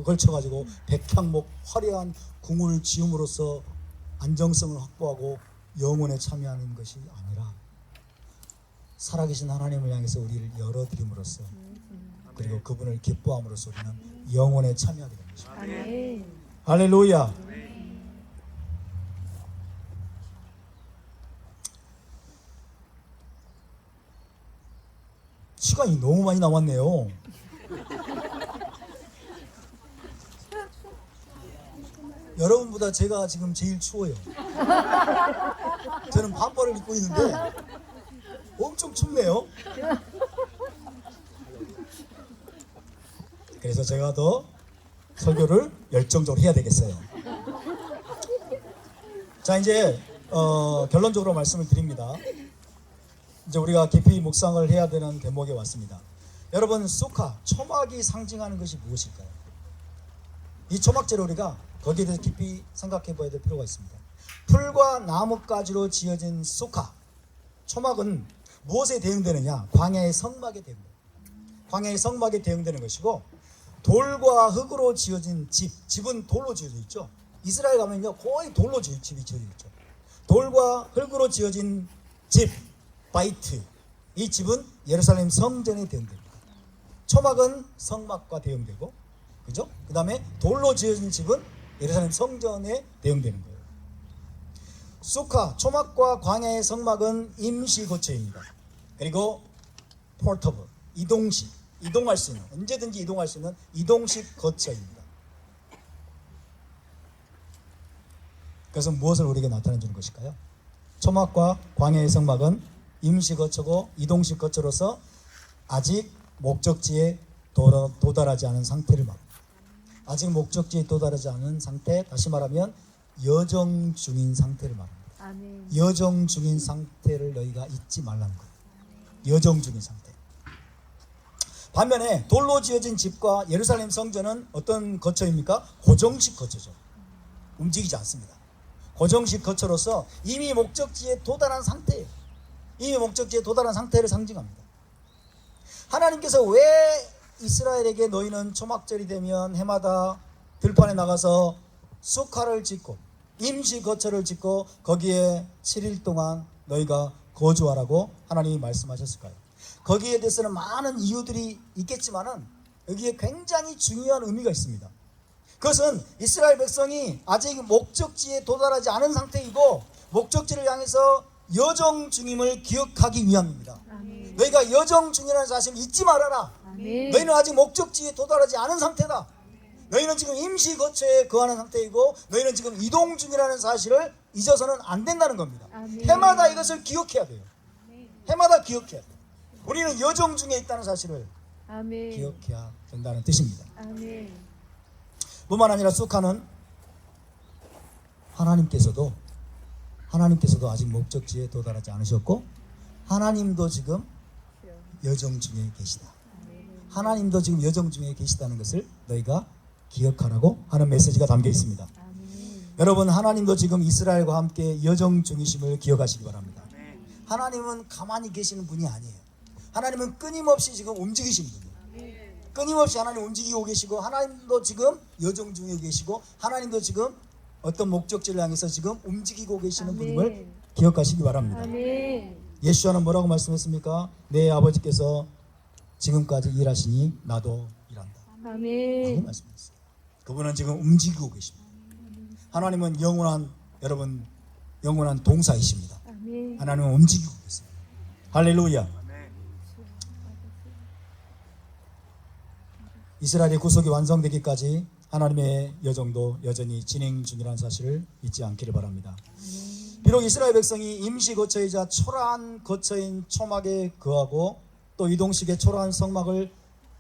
걸쳐가지고 백향목 화려한 궁을 지음으로써 안정성을 확보하고 영원에 참여하는 것이 아니라 살아계신 하나님을 향해서 우리를 열어드림으로써 그리고 그분을 기뻐함으로써 우리는 영원에 참여하게 되는 것입니다. 아멘. 할렐루야. 시간이 너무 많이 남았네요. 여러분보다 제가 지금 제일 추워요. 저는 반팔을 입고 있는데 엄청 춥네요. 그래서 제가 더 설교를 열정적으로 해야 되겠어요. 자, 이제 결론적으로 말씀을 드립니다. 이제 우리가 깊이 묵상을 해야 되는 대목에 왔습니다. 여러분, 쑥하, 초막이 상징하는 것이 무엇일까요? 이 초막제를 우리가 거기에 대해서 깊이 생각해 봐야 될 필요가 있습니다. 풀과 나뭇가지로 지어진 쑥하, 초막은 무엇에 대응되느냐? 광야의 성막에 대응돼요. 광야의 성막에 대응되는 것이고 돌과 흙으로 지어진 집은 돌로 지어져 있죠. 이스라엘 가면요 거의 돌로 집이 지어져 있죠. 돌과 흙으로 지어진 집, 바이트, 이 집은 예루살렘 성전에 대응됩니다. 초막은 성막과 대응되고, 그죠? 그 다음에 돌로 지어진 집은 예루살렘 성전에 대응되는 거예요. 수카, 초막과 광야의 성막은 임시 거처입니다. 그리고 포터블, 이동할 수 있는, 언제든지 이동할 수 있는 이동식 거처입니다. 그래서 무엇을 우리에게 나타내 주는 것일까요? 초막과 광야의 성막은 임시 거처고 이동식 거처로서 아직 목적지에 도달하지 않은 상태를 말합니다. 아직 목적지에 도달하지 않은 상태, 다시 말하면 여정 중인 상태를 말합니다. 아멘. 여정 중인 상태를 너희가 잊지 말라는 거예요. 여정 중인 상태. 반면에 돌로 지어진 집과 예루살렘 성전은 어떤 거처입니까? 고정식 거처죠. 움직이지 않습니다. 고정식 거처로서 이미 목적지에 도달한 상태예요. 이미 목적지에 도달한 상태를 상징합니다. 하나님께서 왜 이스라엘에게 너희는 초막절이 되면 해마다 들판에 나가서 수카를 짓고 임시 거처를 짓고 거기에 7일 동안 너희가 거주하라고 하나님이 말씀하셨을까요? 거기에 대해서는 많은 이유들이 있겠지만은 여기에 굉장히 중요한 의미가 있습니다. 그것은 이스라엘 백성이 아직 목적지에 도달하지 않은 상태이고 목적지를 향해서 여정 중임을 기억하기 위함입니다. 아멘. 너희가 여정 중이라는 사실을 잊지 말아라. 아멘. 너희는 아직 목적지에 도달하지 않은 상태다. 너희는 지금 임시 거처에 거하는 상태이고 너희는 지금 이동 중이라는 사실을 잊어서는 안 된다는 겁니다. 아멘. 해마다 이것을 기억해야 돼요. 해마다 기억해야 돼요. 우리는 여정 중에 있다는 사실을 아멘. 기억해야 된다는 뜻입니다. 아멘. 뿐만 아니라 수카는 하나님께서도 아직 목적지에 도달하지 않으셨고 하나님도 지금 여정 중에 계시다. 하나님도 지금 여정 중에 계시다는 것을 너희가 기억하라고 하는 메시지가 담겨 있습니다. 아멘. 여러분, 하나님도 지금 이스라엘과 함께 여정 중이심을 기억하시기 바랍니다. 하나님은 가만히 계시는 분이 아니에요. 하나님은 끊임없이 지금 움직이시는 분이에요. 끊임없이 하나님 움직이고 계시고 하나님도 지금 여정 중에 계시고 하나님도 지금 어떤 목적지를 향해서 지금 움직이고 계시는 분임을 기억하시기 바랍니다. 아멘. 예수와는 뭐라고 말씀했습니까? 내 아버지께서 지금까지 일하시니 나도 일한다 라고 아멘. 말씀했어요. 그분은 지금 움직이고 계십니다. 하나님은 영원한 동사이십니다. 아멘. 하나님은 움직이고 계세요. 할렐루야. 이스라엘의 구속이 완성되기까지 하나님의 여정도 여전히 진행 중이라는 사실을 잊지 않기를 바랍니다. 비록 이스라엘 백성이 임시 거처이자 초라한 거처인 초막에 거하고 또 이동식의 초라한 성막을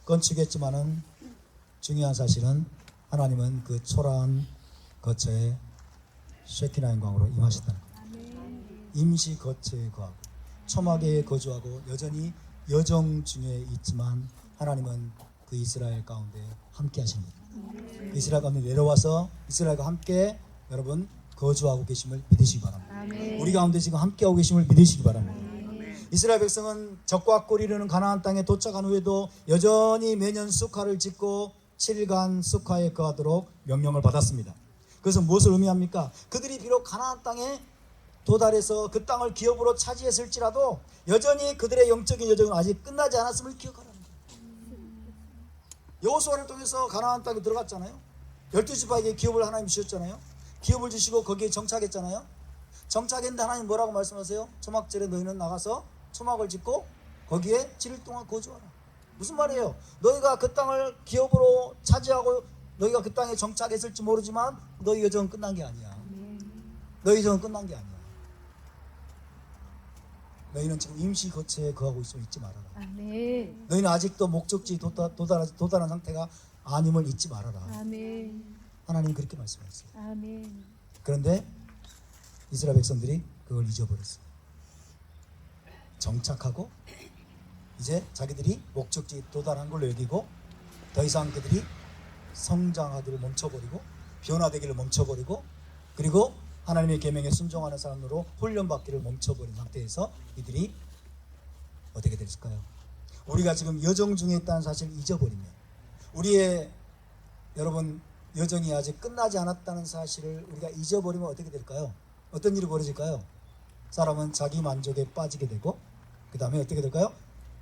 건축했지만은 중요한 사실은 하나님은 그 초라한 거처에 쉐키나 영광으로 임하셨다는 겁니다. 임시 거처에 거하고 초막에 거주하고 여전히 여정 중에 있지만 하나님은 그 이스라엘 가운데 함께 하십니다. 그 이스라엘 가운데 내려와서 이스라엘과 함께 여러분 거주하고 계심을 믿으시기 바랍니다. 아멘. 우리 가운데 지금 함께하고 계심을 믿으시기 바랍니다. 이스라엘 백성은 적과 꿀 이르는 가나안 땅에 도착한 후에도 여전히 매년 수카를 짓고 7일간 수카에 거하도록 명령을 받았습니다. 그래서 무엇을 의미합니까? 그들이 비록 가나안 땅에 도달해서 그 땅을 기업으로 차지했을지라도 여전히 그들의 영적인 여정은 아직 끝나지 않았음을 기억하라. 여호수아를 통해서 가나안 땅에 들어갔잖아요. 12지파에게 기업을 하나님 주셨잖아요. 기업을 주시고 거기에 정착했잖아요. 정착했는데 하나님 뭐라고 말씀하세요? 초막절에 너희는 나가서 초막을 짓고 거기에 7일 동안 거주하라. 무슨 말이에요? 너희가 그 땅을 기업으로 차지하고 너희가 그 땅에 정착했을지 모르지만 너희 여정은 끝난 게 아니야. 너희 여정은 끝난 게 아니야. 너희는 지금 임시 거처에 거하고 있음을 잊지 말아라. 아멘. 너희는 아직도 목적지에 도달한 상태가 아님을 잊지 말아라. 아멘. 하나님 그렇게 말씀하셨어요. 아멘. 그런데 이스라엘 백성들이 그걸 잊어버렸어요. 정착하고 이제 자기들이 목적지에 도달한 걸로 여기고 더 이상 그들이 성장하기를 멈춰버리고 변화되기를 멈춰버리고 그리고 하나님의 계명에 순종하는 사람으로 훈련받기를 멈춰버린 상태에서 이들이 어떻게 됐을까요? 우리가 지금 여정 중에 있다는 사실을 잊어버리면 우리의 여러분 여정이 아직 끝나지 않았다는 사실을 우리가 잊어버리면 어떻게 될까요? 어떤 일이 벌어질까요? 사람은 자기 만족에 빠지게 되고 그 다음에 어떻게 될까요?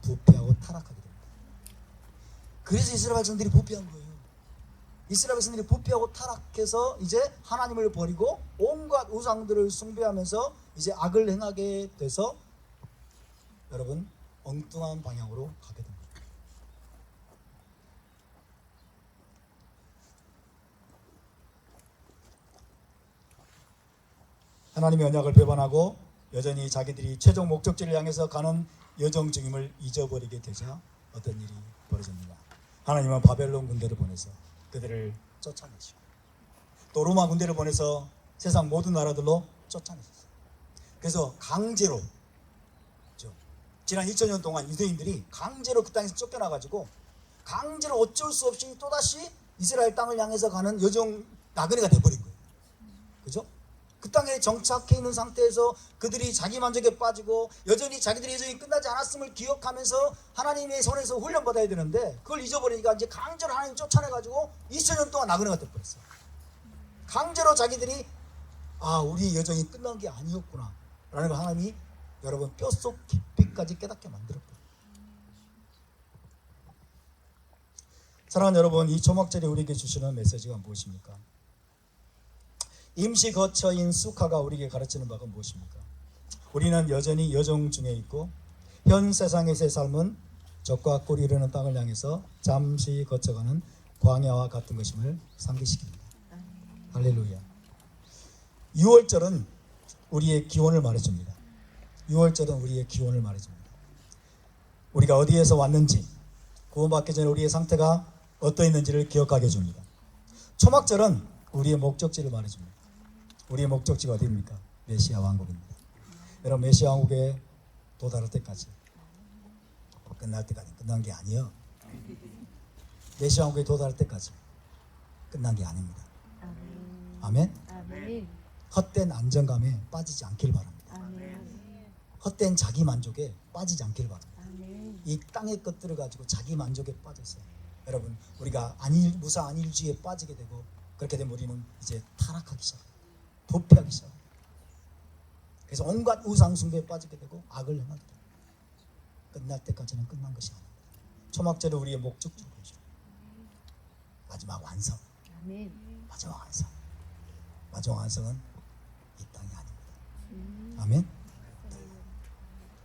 부패하고 타락하게 됩니다. 그래서 이스라엘 백성들이 부패한 거예요. 이스라엘 백성들이 부패하고 타락해서 이제 하나님을 버리고 온갖 우상들을 숭배하면서 이제 악을 행하게 돼서 여러분 엉뚱한 방향으로 가게 됩니다. 하나님의 언약을 배반하고 여전히 자기들이 최종 목적지를 향해서 가는 여정 중임을 잊어버리게 되자 어떤 일이 벌어집니다. 하나님은 바벨론 군대를 보내서 그들을 쫓아내시고 또 로마 군대를 보내서 세상 모든 나라들로 쫓아내셨어요. 그래서 강제로 지난 2000년 동안 유대인들이 강제로 그 땅에서 쫓겨나가지고 강제로 어쩔 수 없이 또다시 이스라엘 땅을 향해서 가는 여정 나그네가 돼버린 거예요. 그죠? 그 땅에 정착해 있는 상태에서 그들이 자기 만족에 빠지고 여전히 자기들의 여정이 끝나지 않았음을 기억하면서 하나님의 손에서 훈련받아야 되는데 그걸 잊어버리니까 이제 강제로 하나님 쫓아내가지고 2000년 동안 나그네가 돼버렸어요. 강제로 자기들이 우리 여정이 끝난 게 아니었구나 라는 걸 하나님이 여러분 뼛속 깊이까지 깨닫게 만들었거든요. 사랑하는 여러분, 이 초막절이 우리에게 주시는 메시지가 무엇입니까? 임시 거처인 수카가 우리에게 가르치는 바가 무엇입니까? 우리는 여전히 여정 중에 있고 현 세상에서의 삶은 적과 꿀이 흐르는 땅을 향해서 잠시 거쳐가는 광야와 같은 것임을 상기시킵니다. 할렐루야. 6월절은 우리의 기원을 말해줍니다. 6월절은 우리의 기원을 말해줍니다. 우리가 어디에서 왔는지, 구원받기 전에 우리의 상태가 어떠했는지를 기억하게 해줍니다. 초막절은 우리의 목적지를 말해줍니다. 우리의 목적지가 어디입니까? 메시아 왕국입니다. 여러분, 메시아 왕국에 도달할 때까지, 끝날 때까지 끝난 게 아니에요. 메시아 왕국에 도달할 때까지 끝난 게 아닙니다. 아멘? 아멘. 헛된 안정감에 빠지지 않길 바랍니다. 아멘. 헛된 자기 만족에 빠지지 않길 바랍니다. 아멘. 이 땅의 것들을 가지고 자기 만족에 빠졌어요. 여러분, 우리가 무사 안일주의에 빠지게 되고 그렇게 되면 우리는 이제 타락하기 시작합니다. 부패하기 시작합니다. 그래서 온갖 우상 숭배에 빠지게 되고 악을 행하게 됩니다. 끝날 때까지는 끝난 것이 아닙니다. 초막절은 우리의 목적지로 보죠. 마지막 완성. 아멘. 마지막 완성. 마지막 완성은 이 땅이 아닙니다. 음. 아멘.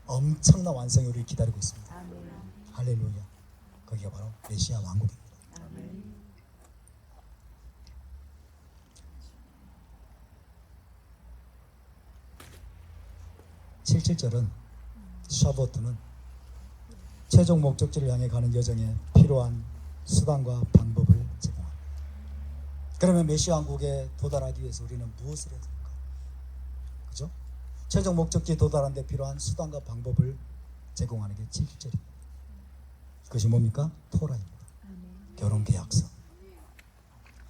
엄청난 완성이 우리를 기다리고 있습니다. 아멘. 할렐루야. 거기가 바로 메시아 왕국입니다. 아멘. 칠칠절은 샤보트는 최종 목적지를 향해 가는 여정에 필요한 수단과 방법을 제공합니다. 그러면 메시아 왕국에 도달하기 위해서 우리는 무엇을 해야 됩니까? 그죠? 최종 목적지에 도달하는 데 필요한 수단과 방법을 제공하는 게 7절입니다. 그것이 뭡니까? 토라입니다. 아멘. 결혼계약서,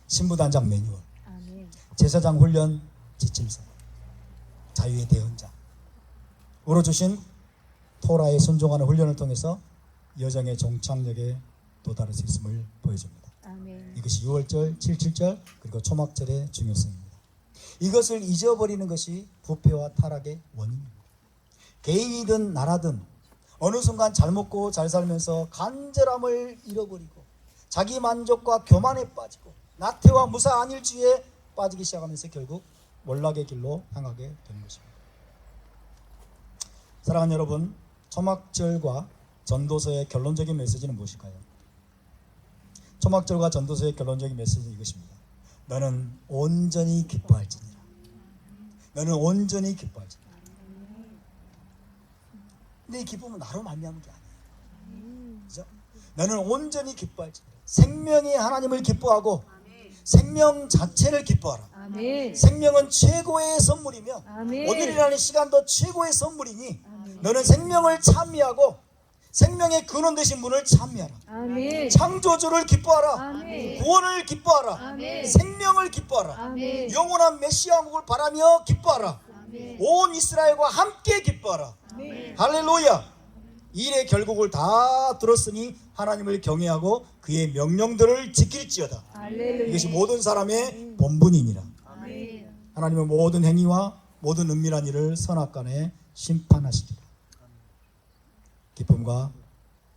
신부단장 매뉴얼, 아멘. 제사장 훈련 지침서, 자유의 대언자 으로 주신 토라에 순종하는 훈련을 통해서 여정의 종착역에 도달할 수 있음을 보여줍니다. 아멘. 이것이 6월절, 77절 그리고 초막절의 중요성입니다. 이것을 잊어버리는 것이 부패와 타락의 원인입니다. 개인이든 나라든 어느 순간 잘 먹고 잘 살면서 간절함을 잃어버리고 자기 만족과 교만에 빠지고 나태와 무사 안일주의에 빠지기 시작하면서 결국 몰락의 길로 향하게 되는 것입니다. 사랑하는 여러분, 초막절과 전도서의 결론적인 메시지는 무엇일까요? 초막절과 전도서의 결론적인 메시지는 이것입니다. 너는 온전히 기뻐할지니라. 너는 온전히 기뻐할지니라. 근데 이 기쁨은 나로 말미암은 게 아니에요. 그죠? 너는 온전히 기뻐할지니라. 생명이 하나님을 기뻐하고 생명 자체를 기뻐하라. 아멘. 생명은 최고의 선물이며 아멘. 오늘이라는 시간도 최고의 선물이니 아멘. 너는 생명을 찬미하고 생명의 근원 되신 분을 찬미하라. 아멘. 창조주를 기뻐하라. 아멘. 구원을 기뻐하라. 아멘. 생명을 기뻐하라. 아멘. 영원한 메시아 왕국을 바라며 기뻐하라. 아멘. 온 이스라엘과 함께 기뻐하라. 아멘. 할렐루야. 일의 결국을 다 들었으니 하나님을 경외하고 그의 명령들을 지킬지어다. 할렐루야. 이것이 모든 사람의 본분이니라. 아멘. 하나님은 모든 행위와 모든 은밀한 일을 선악간에 심판하시리라. 기쁨과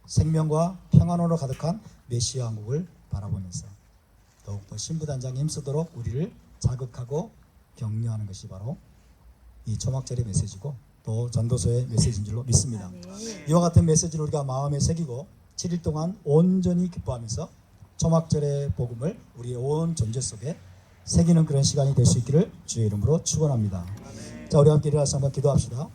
생명과 평안으로 가득한 메시아 왕국을 바라보면서 더욱더 신부단장에 힘쓰도록 우리를 자극하고 격려하는 것이 바로 이 초막절의 메시지고 또 전도서의 메시지인 줄로 믿습니다. 아멘. 이와 같은 메시지를 우리가 마음에 새기고 7일 동안 온전히 기뻐하면서 초막절의 복음을 우리의 온 존재 속에 새기는 그런 시간이 될 수 있기를 주의 이름으로 축원합니다. 자, 우리 함께 일어나서 한번 기도합시다.